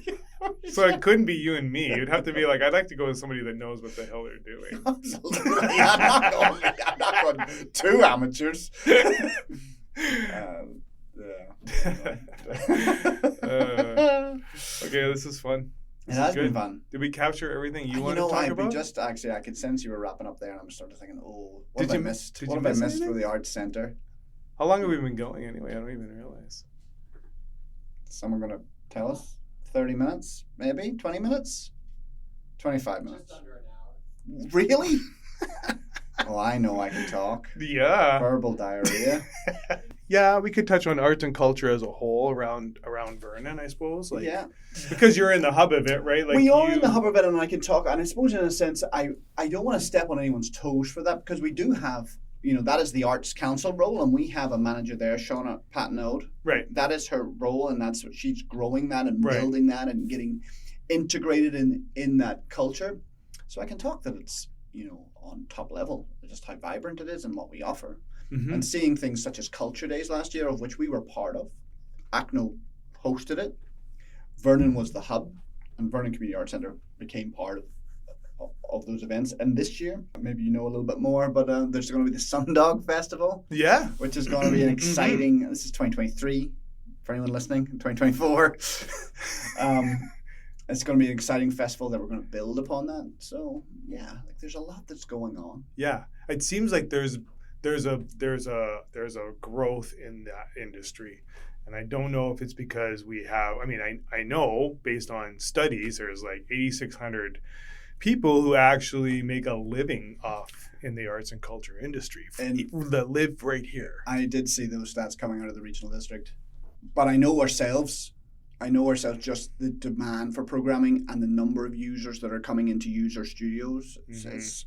So it couldn't be you and me. It'd have to be like, I'd like to go with somebody that knows what the hell they're doing. Absolutely. I'm not going two amateurs. Okay, this is fun. It has been fun. Did we capture everything you wanted to talk about? Just actually, I could sense you were wrapping up there, and I'm starting to thinking, what Did have you I missed? did What you have I miss missed anything? for the art center? How long have we been going anyway? I don't even realize. Someone going to tell us? 30 minutes, maybe 20 minutes, 25 minutes. Just under an hour. Really? Oh, I know I can talk. Yeah. Verbal diarrhea. Yeah, we could touch on arts and culture as a whole around Vernon, I suppose. Like, Yeah. because you're in the hub of it, right? Like We are in the hub of it, and I can talk. And I suppose, in a sense, I don't want to step on anyone's toes for that, because we do have, that is the Arts Council role, and we have a manager there, Shauna Patnode. Right. That is her role, and that's what she's growing that and Right. building that and getting integrated in that culture. So I can talk that it's, on top level, just how vibrant it is and what we offer. Mm-hmm. And seeing things such as Culture Days last year, of which we were part of. ACNO hosted it. Vernon was the hub, and Vernon Community Art Center became part of those events. And this year, maybe you know a little bit more, but there's going to be the Sundog Festival. Yeah. Which is going to be an exciting, this is 2023, for anyone listening, 2024. It's going to be an exciting festival that we're going to build upon that. So, yeah, there's a lot that's going on. Yeah. It seems like there's a growth in that industry, and I don't know if it's because we have. I know based on studies, there's like 8,600 people who actually make a living off in the arts and culture industry that live right here. I did see those stats coming out of the regional district, but I know ourselves just the demand for programming and the number of users that are coming into user studios. It's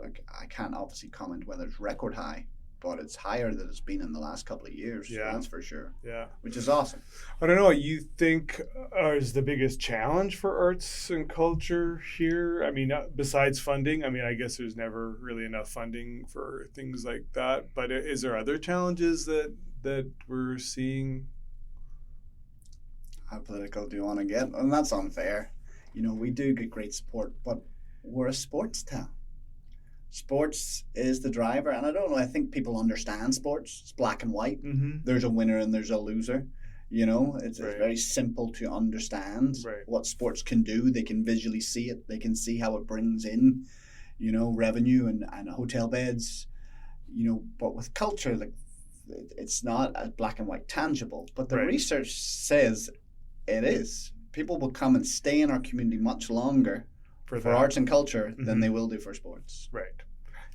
like, I can't obviously comment whether it's record high, but it's higher than it's been in the last couple of years. Yeah, that's for sure. Yeah, which is awesome. I don't know what you think is the biggest challenge for arts and culture here. Besides funding, I guess there's never really enough funding for things like that. But is there other challenges that we're seeing? How political do you want to get? And that's unfair. We do get great support, but we're a sports town. Sports is the driver, and I don't know, I think people understand sports. It's black and white. Mm-hmm. There's a winner and there's a loser. It's very simple to understand what sports can do. They can visually see it. They can see how it brings in, revenue and hotel beds, but with culture, it's not a black and white tangible. But the research says it is. People will come and stay in our community much longer for arts and culture than they will do for sports. Right.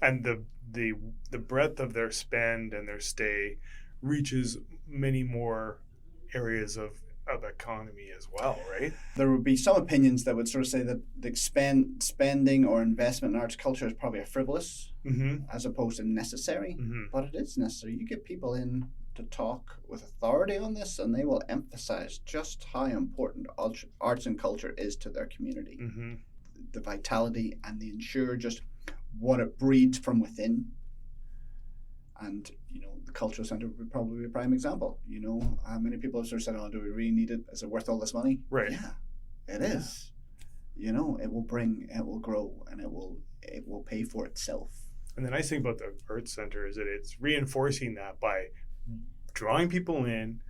And the breadth of their spend and their stay reaches many more areas of economy as well, right? There would be some opinions that would sort of say that the spending or investment in arts culture is probably a frivolous as opposed to necessary, but it is necessary. You get people in to talk with authority on this, and they will emphasize just how important arts and culture is to their community. The vitality and the ensure just what it breeds from within. And, the cultural centre would probably be a prime example. How many people have sort of said, oh, do we really need it? Is it worth all this money? Right. Yeah, it is. It will grow, and it will pay for itself. And the nice thing about the Arts Centre is that it's reinforcing that by drawing people in,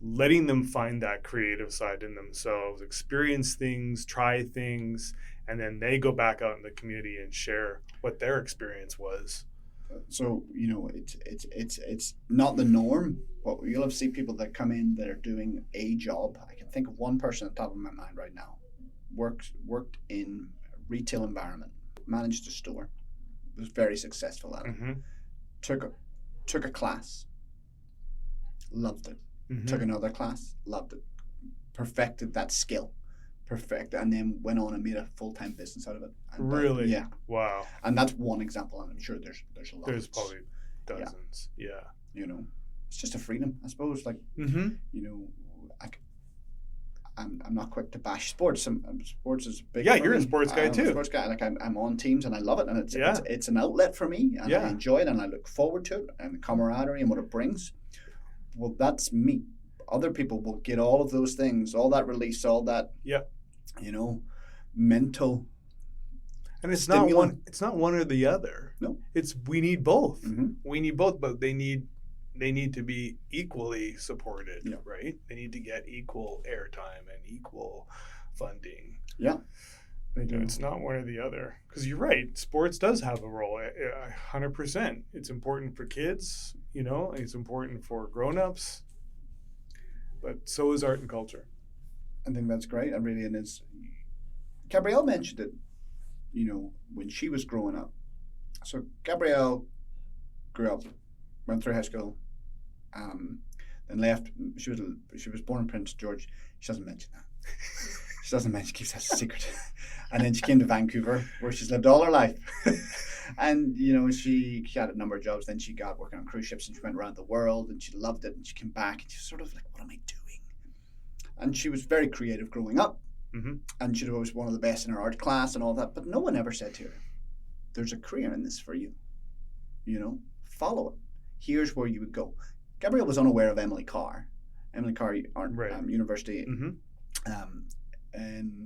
letting them find that creative side in themselves, experience things, try things, and then they go back out in the community and share what their experience was. So, it's not the norm, but you'll have seen people that come in that are doing a job. I can think of one person at the top of my mind right now. Worked in a retail environment, managed a store, was very successful at it. Took a class, loved it. Took another class, loved it. Perfected that skill. And then went on and made a full-time business out of it. And, really? Yeah. Wow. And that's one example, and I'm sure there's a lot. There's probably dozens. Yeah. It's just a freedom, I suppose. I'm not quick to bash sports. Sports is big. Yeah, you're a sports guy too. I'm a sports guy. I'm on teams and I love it, and it's an outlet for me, and I enjoy it, and I look forward to it, and the camaraderie and what it brings. Well, that's me. Other people will get all of those things, all that release, all that. Yeah. Mental. And it's not one. It's not one or the other. No. We need both. We need both, but they need to be equally supported, right? They need to get equal airtime and equal funding. Yeah. It's not one or the other. Because you're right, sports does have a role, 100%. It's important for kids, it's important for grown-ups, but so is art and culture. I think that's great. It really is. Gabrielle mentioned it, when she was growing up. So Gabrielle grew up, went through high school, Then left. She was born in Prince George. She doesn't mention that. She doesn't mention. Keeps that a secret. And then she came to Vancouver, where she's lived all her life. And she had a number of jobs. Then she got working on cruise ships, and she went around the world, and she loved it. And she came back, and she was sort of like, "What am I doing?" And she was very creative growing up, and she was one of the best in her art class and all that. But no one ever said to her, "There's a career in this for you. Follow it. Here's where you would go." Gabrielle was unaware of Emily Carr Art University in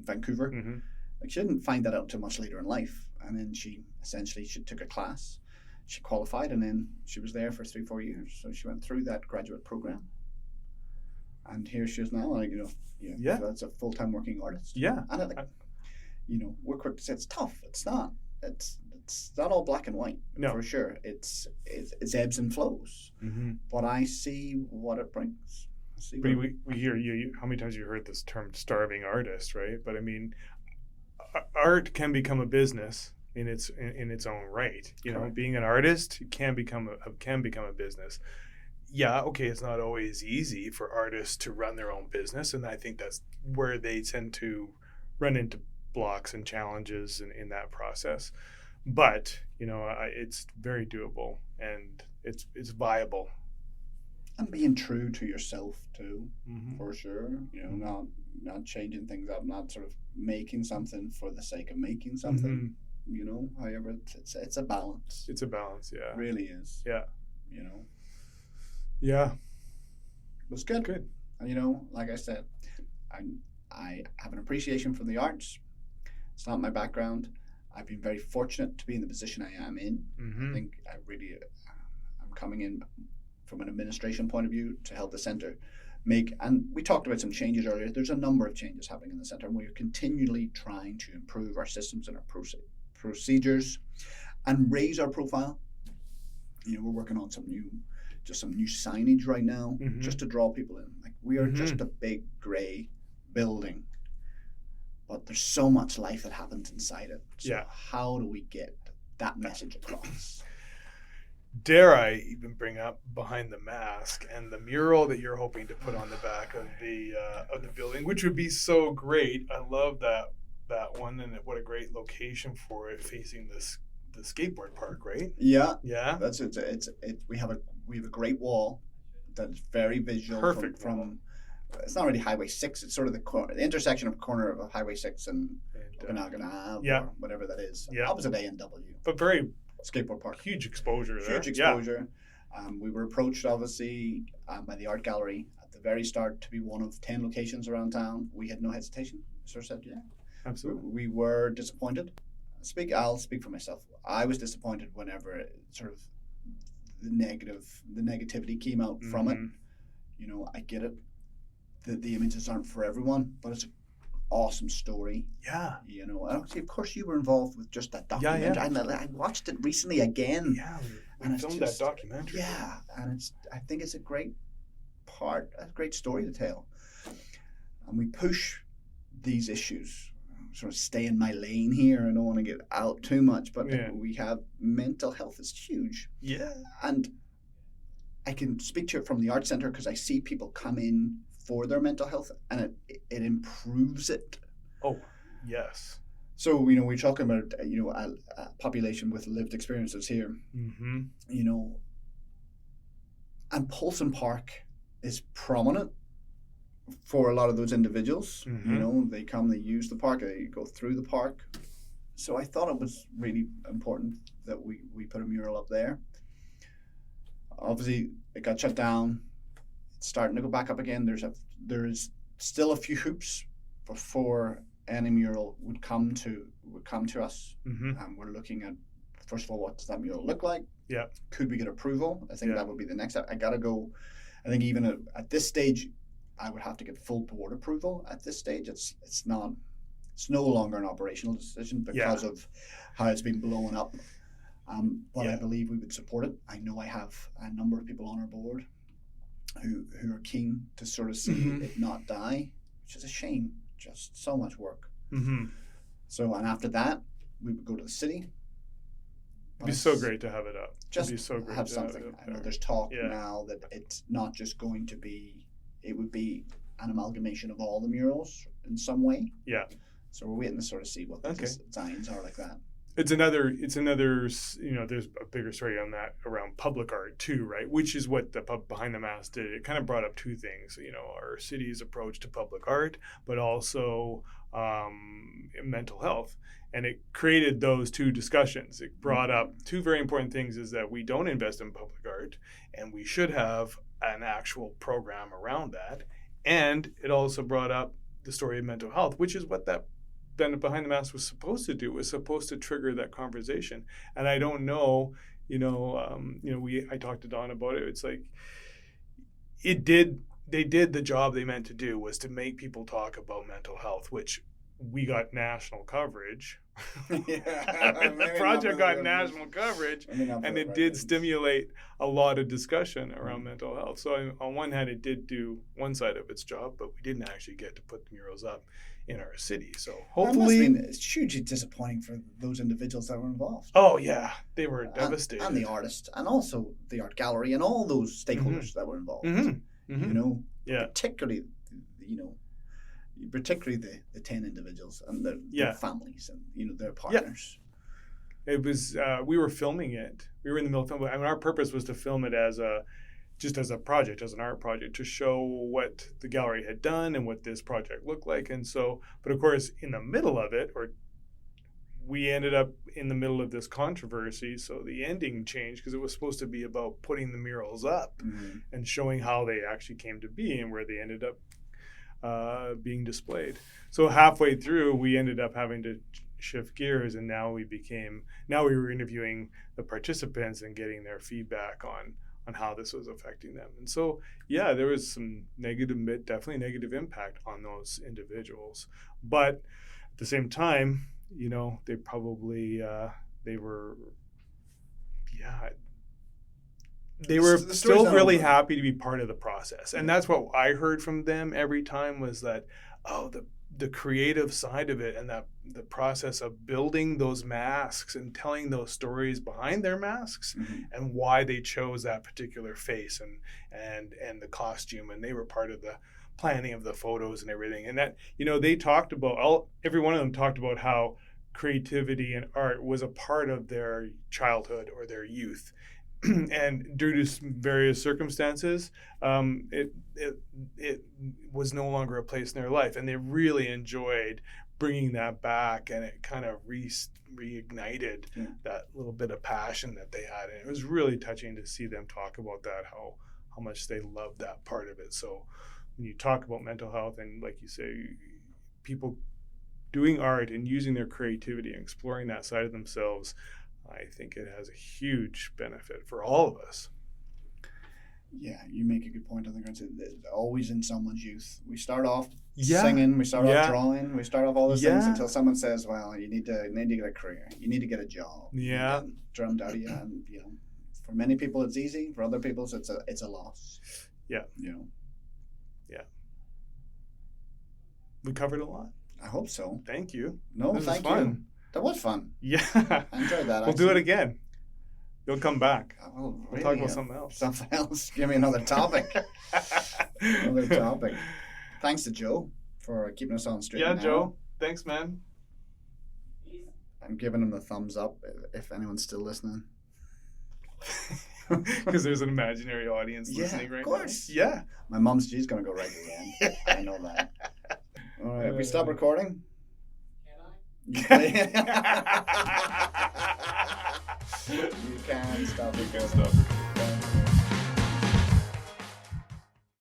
Vancouver. Like, she didn't find that out until much later in life. And then she took a class, she qualified, and then she was there for 3-4 years. So she went through that graduate program, and here she is now. Like, so that's a full-time working artist. Yeah. And we're quick to say it's tough. It's not. It's not all black and white. No, for sure. It's ebbs and flows. But I see what it brings. We hear you. How many times have you heard this term "starving artist," right? But I mean, art can become a business in its own right. Being an artist can become a business. Yeah, okay, it's not always easy for artists to run their own business, and I think that's where they tend to run into blocks and challenges in that process. But it's very doable, and it's viable. And being true to yourself too, for sure. Not changing things up, not sort of making something for the sake of making something. However, it's a balance. It's a balance, yeah. It really is. Yeah. Yeah. It was good. Good. And like I said, I have an appreciation for the arts. It's not my background. I've been very fortunate to be in the position I am in. I think I'm coming in from an administration point of view to help the centre and we talked about some changes earlier. There's a number of changes happening in the centre, and we're continually trying to improve our systems and our procedures and raise our profile. We're working on some new signage right now, just to draw people in. Like, we are just a big grey building, but there's so much life that happens inside it. So how do we get that message across? Dare I even bring up Behind the Mask and the mural that you're hoping to put on the back of the building, which would be so great. I love that one, and what a great location for it, facing the skateboard park, right? Yeah. That's it. We have a great wall that is very visual. Perfect from it's not really Highway 6. It's sort of the intersection of corner of Highway 6 and Okanagan Ave, or whatever that is. Opposite A&W. But very skateboard park. Huge exposure there. Huge exposure. We were approached, obviously, by the art gallery at the very start to be one of 10 locations around town. We had no hesitation. Sort of said, yeah. Absolutely. We were disappointed. I'll speak for myself. I was disappointed whenever sort of the negativity came out from it. I get it. The images aren't for everyone, but it's an awesome story. Yeah. Of course you were involved with just that documentary. Yeah. I watched it recently again. Yeah, we filmed that documentary. Yeah, and I think it's a great story to tell. And we push these issues. Sort of stay in my lane here. I don't want to get out too much, but we have mental health is huge. Yeah. And I can speak to it from the art centre because I see people come in for their mental health, and it improves it. Oh, yes. So we're talking about a population with lived experiences here. And Polson Park is prominent for a lot of those individuals. They come, they use the park, they go through the park. So I thought it was really important that we put a mural up there. Obviously, it got shut down. It's starting to go back up again. There's still a few hoops before any mural would come to us. We're looking at, first of all, what does that mural look like? Yeah. Could we get approval? I think that would be the next step. I think even at this stage, I would have to get full board approval. At this stage, it's no longer an operational decision because of how it's been blown up. But I believe we would support it. I know I have a number of people on our board who are keen to sort of see it not die, which is a shame. Just so much work. So, and after that, we would go to the city, It'd be so great to have it up. Just It'd be so great have to something. Have it up I know there. there's talk Yeah. now that it's not just going to be, it would be an amalgamation of all the murals in some way. Yeah. So we're waiting to sort of see what the designs are like that. It's another, there's a bigger story on that around public art too, right? Which is what the Behind the Mask did. It kind of brought up two things, our city's approach to public art, but also mental health. And it created those two discussions. It brought up two very important things, is that we don't invest in public art, and we should have an actual program around that. And it also brought up the story of mental health, which is what that Behind the Mask was supposed to do. Was supposed to trigger that conversation. And I don't know, I talked to Don about it. It's like they did the job they meant to do, was to make people talk about mental health, which we got national coverage. The project got national coverage, and it did stimulate a lot of discussion around mental health. So on one hand, it did do one side of its job, but we didn't actually get to put the murals up in our city. So hopefully, it's hugely disappointing for those individuals that were involved. Oh yeah, they were devastated, and the artist, and also the art gallery, and all those stakeholders that were involved. Particularly, particularly the 10 individials and their families and their partners. It was we were filming it. We were in the middle of filming. I mean, our purpose was to film it as a project, as an art project, to show what the gallery had done and what this project looked like. And so, but of course, in the middle of it, we ended up in the middle of this controversy. So the ending changed, because it was supposed to be about putting the murals up and showing how they actually came to be and where they ended up being displayed. So halfway through, we ended up having to shift gears, and now we were interviewing the participants and getting their feedback on how this was affecting them. And so, there was some definitely negative impact on those individuals. But at the same time, they probably, they were still really happy to be part of the process. And that's what I heard from them every time, was that, the creative side of it, and that the process of building those masks and telling those stories behind their masks and why they chose that particular face and the costume, and they were part of the planning of the photos and everything. And that, they talked about, every one of them talked about how creativity and art was a part of their childhood or their youth. And due to various circumstances, it was no longer a place in their life, and they really enjoyed bringing that back, and it kind of reignited that little bit of passion that they had, and it was really touching to see them talk about that, how much they loved that part of it. So when you talk about mental health, and like you say, people doing art and using their creativity and exploring that side of themselves, I think it has a huge benefit for all of us. Yeah, you make a good point. I think it's always in someone's youth. We start off singing, we start off drawing, we start off all those things until someone says, "Well, you need to get a career, you need to get a job." Yeah, drummed out of you, and for many people it's easy. For other people, it's a loss. Yeah, Yeah. We covered a lot. I hope so. Thank you. No, thank you. That was fun. Yeah. I enjoyed that. We'll do it again. You'll come back. We'll talk about something else. Something else. Give me another topic. Thanks to Joe for keeping us on straight. Yeah, Joe. Thanks, man. I'm giving him the thumbs up if anyone's still listening. Because there's an imaginary audience listening right now. Of course. Yeah. My mom's G's going to go right again. I know that. All right. If we stop recording. You can stop recording.